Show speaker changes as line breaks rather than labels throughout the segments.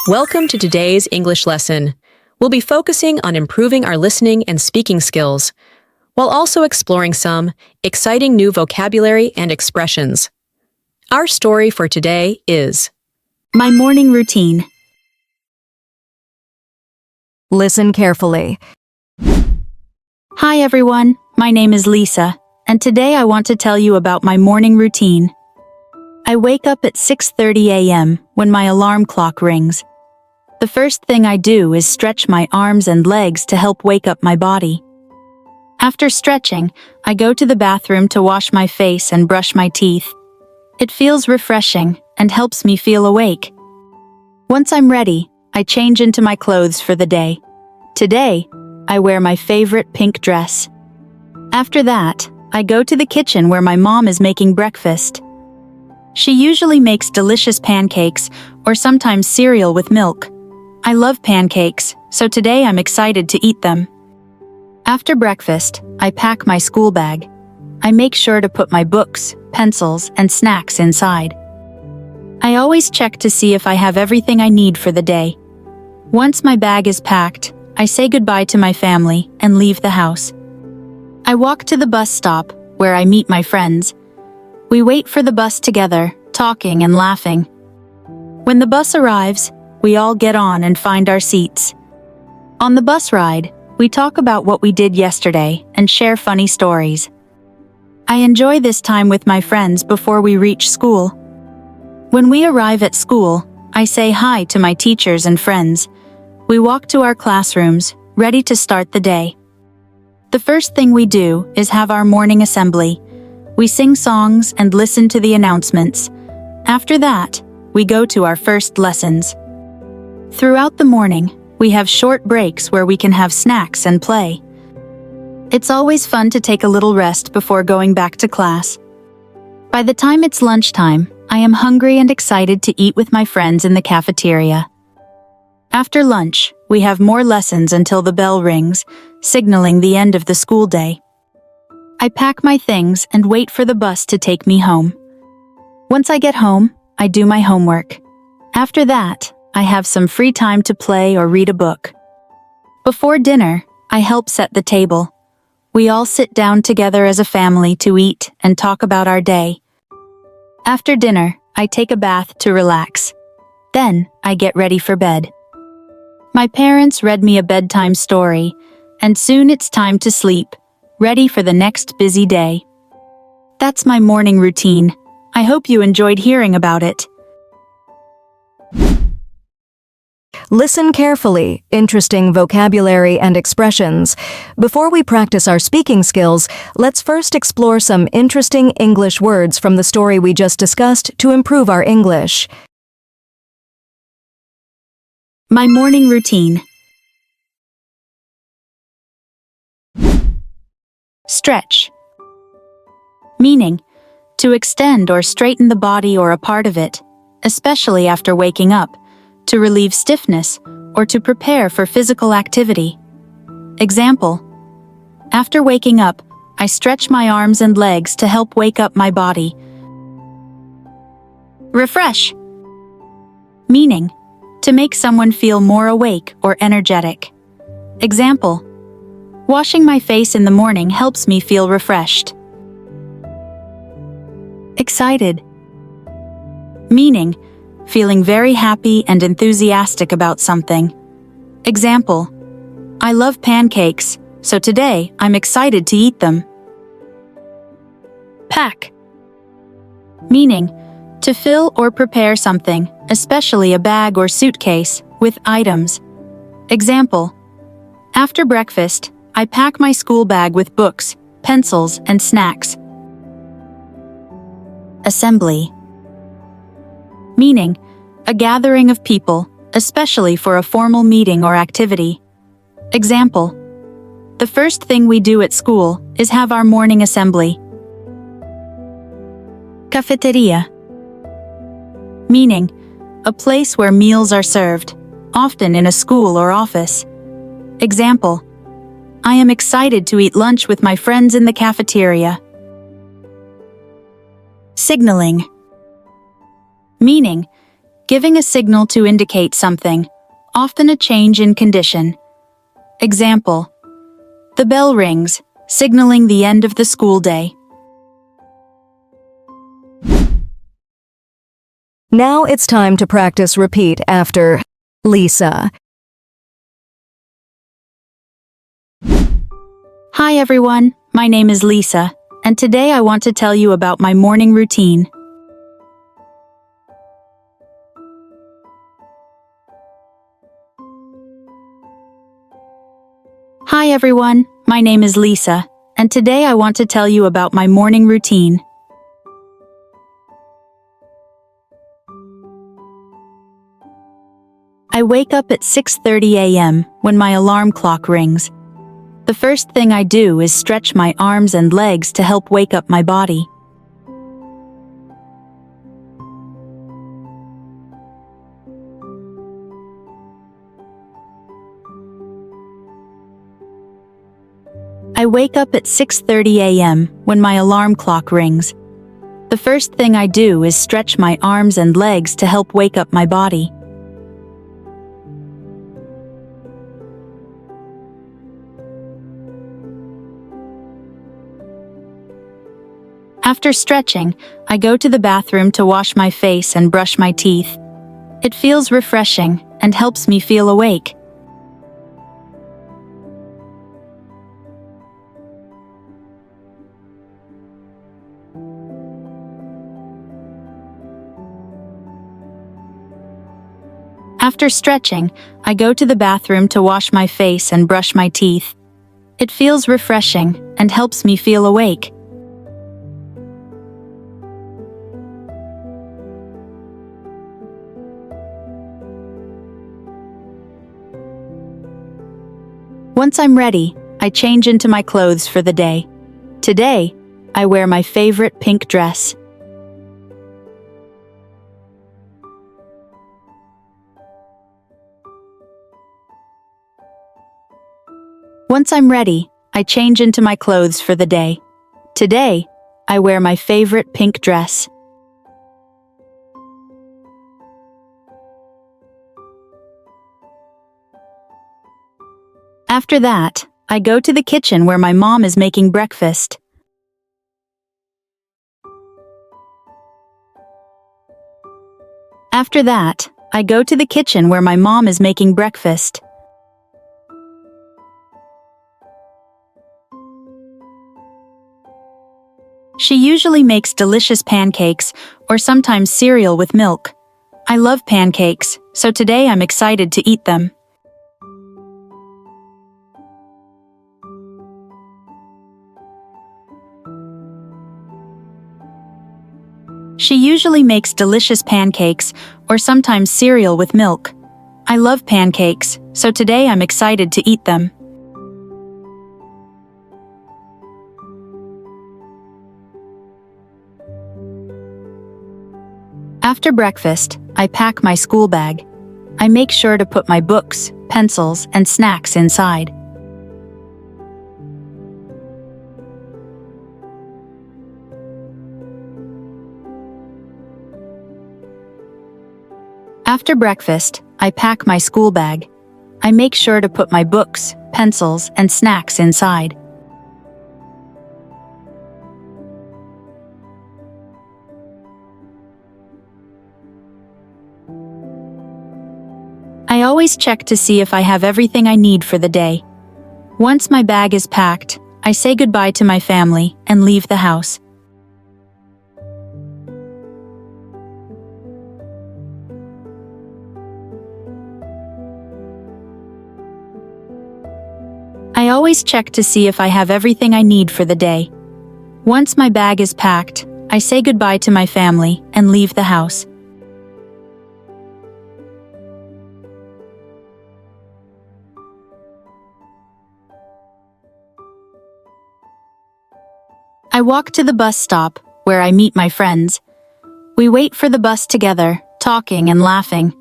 Welcome to today's English lesson. We'll be focusing on improving our listening and speaking skills, while also exploring some exciting new vocabulary and expressions. Our story for today is
My morning routine.
Listen carefully.
Hi everyone, my name is Lisa, and today I want to tell you about my morning routine. I wake up at 6:30 a.m. when my alarm clock rings. The first thing I do is stretch my arms and legs to help wake up my body. After stretching, I go to the bathroom to wash my face and brush my teeth. It feels refreshing and helps me feel awake. Once I'm ready, I change into my clothes for the day. Today, I wear my favorite pink dress. After that, I go to the kitchen where my mom is making breakfast. She usually makes delicious pancakes or sometimes cereal with milk. I love pancakes, so today I'm excited to eat them. After breakfast, I pack my school bag. I make sure to put my books, pencils, and snacks inside. I always check to see if I have everything I need for the day. Once my bag is packed, I say goodbye to my family and leave the house. I walk to the bus stop, where I meet my friends. We wait for the bus together, talking and laughing. When the bus arrives, we all get on and find our seats. On the bus ride, we talk about what we did yesterday and share funny stories. I enjoy this time with my friends before we reach school. When we arrive at school, I say hi to my teachers and friends. We walk to our classrooms, ready to start the day. The first thing we do is have our morning assembly. We sing songs and listen to the announcements. After that, we go to our first lessons. Throughout the morning, we have short breaks where we can have snacks and play. It's always fun to take a little rest before going back to class. By the time it's lunchtime, I am hungry and excited to eat with my friends in the cafeteria. After lunch, we have more lessons until the bell rings, signaling the end of the school day. I pack my things and wait for the bus to take me home. Once I get home, I do my homework. After that, I have some free time to play or read a book. Before dinner, I help set the table. We all sit down together as a family to eat and talk about our day. After dinner, I take a bath to relax. Then, I get ready for bed. My parents read me a bedtime story, and soon it's time to sleep, ready for the next busy day. That's my morning routine. I hope you enjoyed hearing about it.
Listen carefully. Interesting vocabulary and expressions. Before we practice our speaking skills, let's first explore some interesting English words from the story we just discussed to improve our English.
My morning routine. Stretch. Meaning, to extend or straighten the body or a part of it, especially after waking up, to relieve stiffness, or to prepare for physical activity. Example: after waking up, I stretch my arms and legs to help wake up my body. Refresh. Meaning, to make someone feel more awake or energetic. Example: washing my face in the morning helps me feel refreshed. Excited. Meaning, feeling very happy and enthusiastic about something. Example: I love pancakes, so today I'm excited to eat them. Pack. Meaning, to fill or prepare something, especially a bag or suitcase, with items. Example: after breakfast, I pack my school bag with books, pencils, and snacks. Assembly. Meaning, a gathering of people, especially for a formal meeting or activity. Example: the first thing we do at school is have our morning assembly. Cafeteria. Meaning, a place where meals are served, often in a school or office. Example: I am excited to eat lunch with my friends in the cafeteria. Signaling. Meaning, giving a signal to indicate something, often a change in condition. Example: the bell rings, signaling the end of the school day.
Now it's time to practice repeat after Lisa.
Hi everyone, my name is Lisa, and today I want to tell you about my morning routine. Hi everyone, my name is Lisa, and today I want to tell you about my morning routine. I wake up at 6:30 a.m. when my alarm clock rings. The first thing I do is stretch my arms and legs to help wake up my body. I wake up at 6:30 a.m. when my alarm clock rings. The first thing I do is stretch my arms and legs to help wake up my body. After stretching, I go to the bathroom to wash my face and brush my teeth. It feels refreshing and helps me feel awake. After stretching, I go to the bathroom to wash my face and brush my teeth. It feels refreshing and helps me feel awake. Once I'm ready, I change into my clothes for the day. Today, I wear my favorite pink dress. Once I'm ready, I change into my clothes for the day. Today, I wear my favorite pink dress. After that, I go to the kitchen where my mom is making breakfast. After that, I go to the kitchen where my mom is making breakfast. She usually makes delicious pancakes or sometimes cereal with milk. I love pancakes, so today I'm excited to eat them. She usually makes delicious pancakes or sometimes cereal with milk. I love pancakes, so today I'm excited to eat them. After breakfast, I pack my school bag. I make sure to put my books, pencils, and snacks inside. After breakfast, I pack my school bag. I make sure to put my books, pencils, and snacks inside. I always check to see if I have everything I need for the day. Once my bag is packed, I say goodbye to my family and leave the house. I always check to see if I have everything I need for the day. Once my bag is packed, I say goodbye to my family and leave the house. I walk to the bus stop, where I meet my friends. We wait for the bus together, talking and laughing.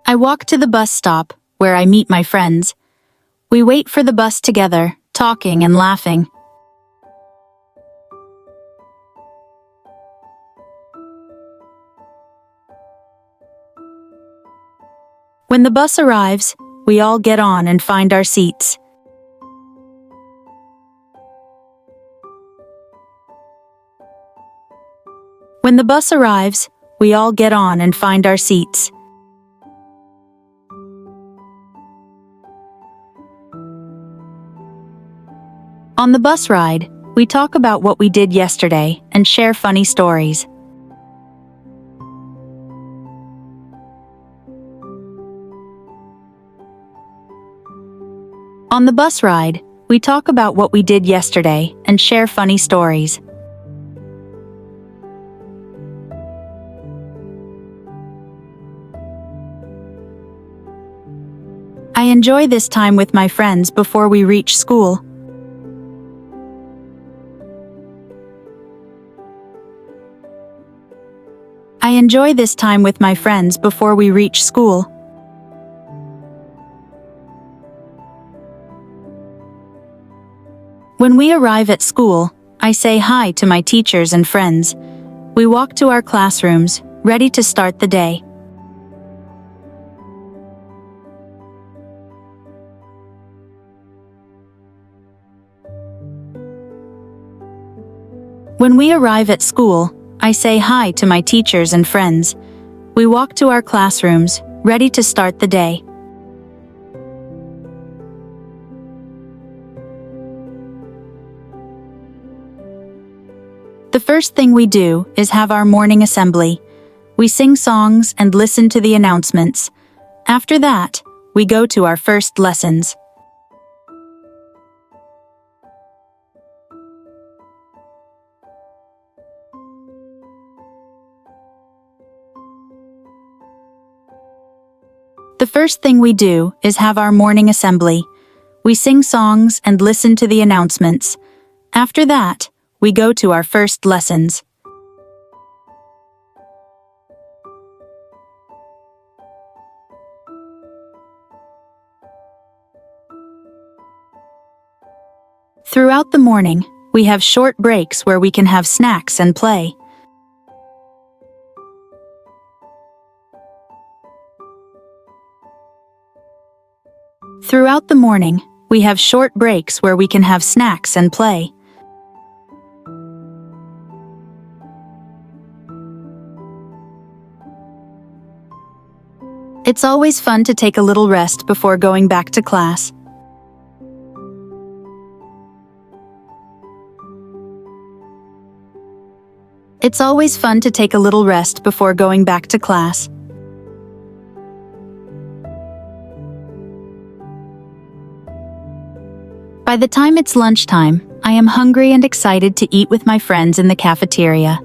I walk to the bus stop, where I meet my friends. We wait for the bus together, talking and laughing. When the bus arrives, we all get on and find our seats. When the bus arrives, we all get on and find our seats. On the bus ride, we talk about what we did yesterday and share funny stories. On the bus ride, we talk about what we did yesterday and share funny stories. I enjoy this time with my friends before we reach school. I enjoy this time with my friends before we reach school. When we arrive at school, I say hi to my teachers and friends. We walk to our classrooms, ready to start the day. When we arrive at school, I say hi to my teachers and friends. We walk to our classrooms, ready to start the day. The first thing we do is have our morning assembly. We sing songs and listen to the announcements. After that, we go to our first lessons. The first thing we do is have our morning assembly. We sing songs and listen to the announcements. After that, we go to our first lessons. Throughout the morning, we have short breaks where we can have snacks and play. Throughout the morning, we have short breaks where we can have snacks and play. It's always fun to take a little rest before going back to class. It's always fun to take a little rest before going back to class. By the time it's lunchtime, I am hungry and excited to eat with my friends in the cafeteria.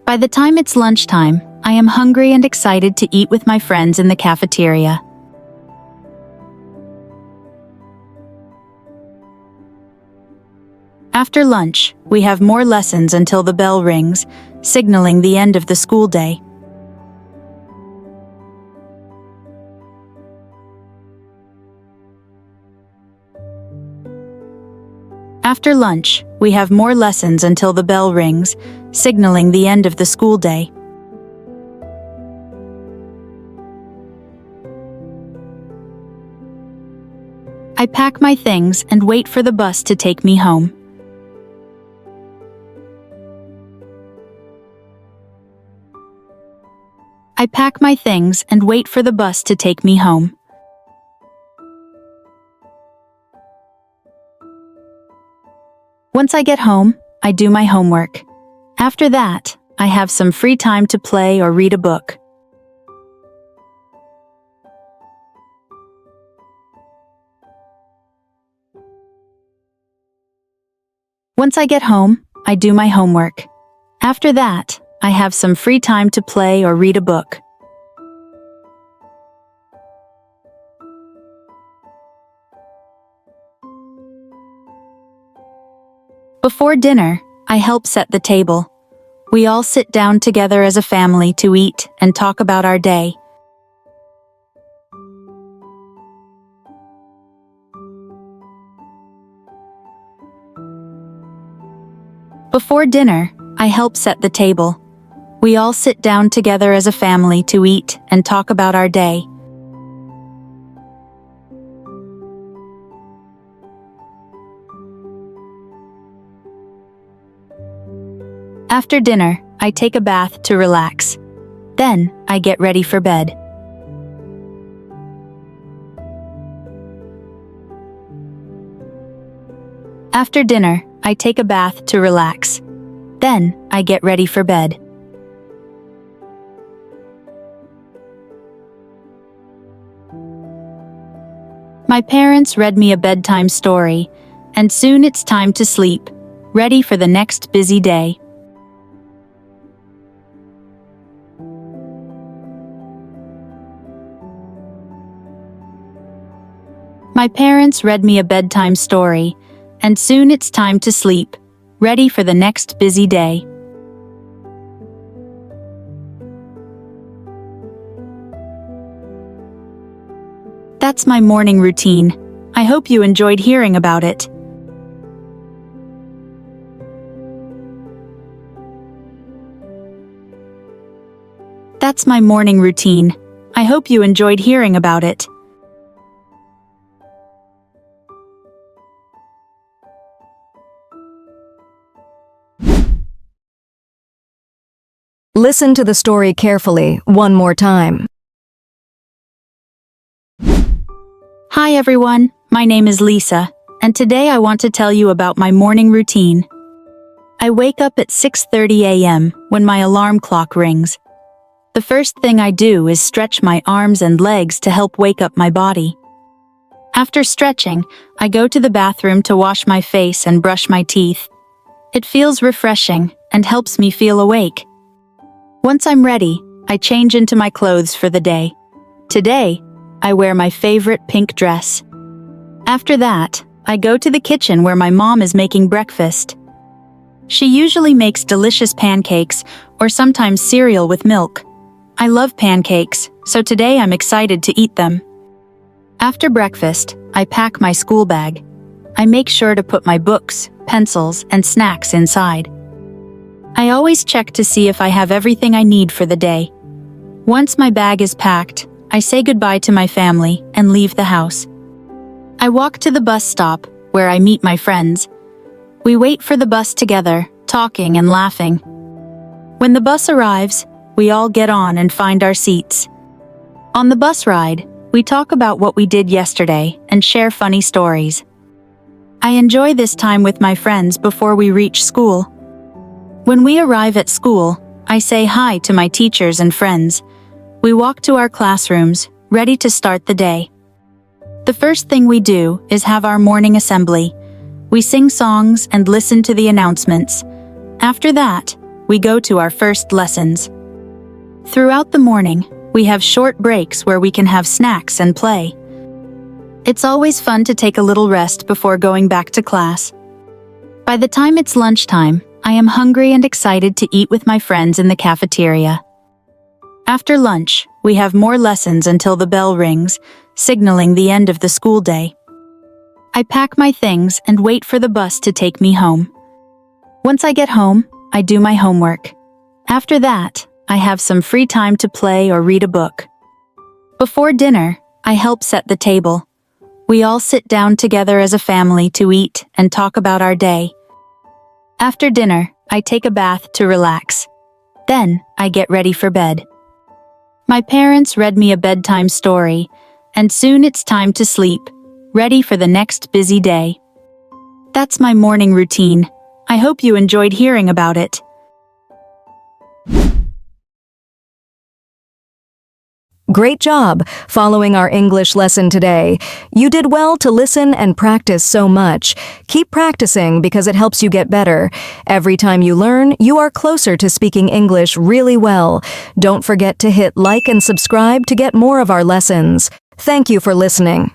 By the time it's lunchtime, I am hungry and excited to eat with my friends in the cafeteria. After lunch, we have more lessons until the bell rings, signaling the end of the school day. After lunch, we have more lessons until the bell rings, signaling the end of the school day. I pack my things and wait for the bus to take me home. I pack my things and wait for the bus to take me home. Once I get home, I do my homework. After that, I have some free time to play or read a book. Once I get home, I do my homework. After that, I have some free time to play or read a book. Before dinner, I help set the table. We all sit down together as a family to eat and talk about our day. Before dinner, I help set the table. We all sit down together as a family to eat and talk about our day. After dinner, I take a bath to relax. Then, I get ready for bed. After dinner, I take a bath to relax. Then, I get ready for bed. My parents read me a bedtime story, and soon it's time to sleep, ready for the next busy day. My parents read me a bedtime story, and soon it's time to sleep, ready for the next busy day. That's my morning routine. I hope you enjoyed hearing about it. That's my morning routine. I hope you enjoyed hearing about it.
Listen to the story carefully one more time.
Hi everyone, my name is Lisa, and today I want to tell you about my morning routine. I wake up at 6:30 a.m. when my alarm clock rings. The first thing I do is stretch my arms and legs to help wake up my body. After stretching, I go to the bathroom to wash my face and brush my teeth. It feels refreshing and helps me feel awake. Once I'm ready, I change into my clothes for the day. Today, I wear my favorite pink dress. After that, I go to the kitchen where my mom is making breakfast. She usually makes delicious pancakes or sometimes cereal with milk. I love pancakes, so today I'm excited to eat them. After breakfast, I pack my school bag. I make sure to put my books, pencils, and snacks inside. I always check to see if I have everything I need for the day. Once my bag is packed, I say goodbye to my family and leave the house. I walk to the bus stop, where I meet my friends. We wait for the bus together, talking and laughing. When the bus arrives, we all get on and find our seats. On the bus ride, we talk about what we did yesterday and share funny stories. I enjoy this time with my friends before we reach school. When we arrive at school, I say hi to my teachers and friends. We walk to our classrooms, ready to start the day. The first thing we do is have our morning assembly. We sing songs and listen to the announcements. After that, we go to our first lessons. Throughout the morning, we have short breaks where we can have snacks and play. It's always fun to take a little rest before going back to class. By the time it's lunchtime, I am hungry and excited to eat with my friends in the cafeteria. After lunch, we have more lessons until the bell rings, signaling the end of the school day. I pack my things and wait for the bus to take me home. Once I get home, I do my homework. After that, I have some free time to play or read a book. Before dinner, I help set the table. We all sit down together as a family to eat and talk about our day. After dinner, I take a bath to relax. Then, I get ready for bed. My parents read me a bedtime story, and soon it's time to sleep, ready for the next busy day. That's my morning routine. I hope you enjoyed hearing about it.
Great job following our English lesson today. You did well to listen and practice so much. Keep practicing because it helps you get better. Every time you learn, you are closer to speaking English really well. Don't forget to hit like and subscribe to get more of our lessons. Thank you for listening.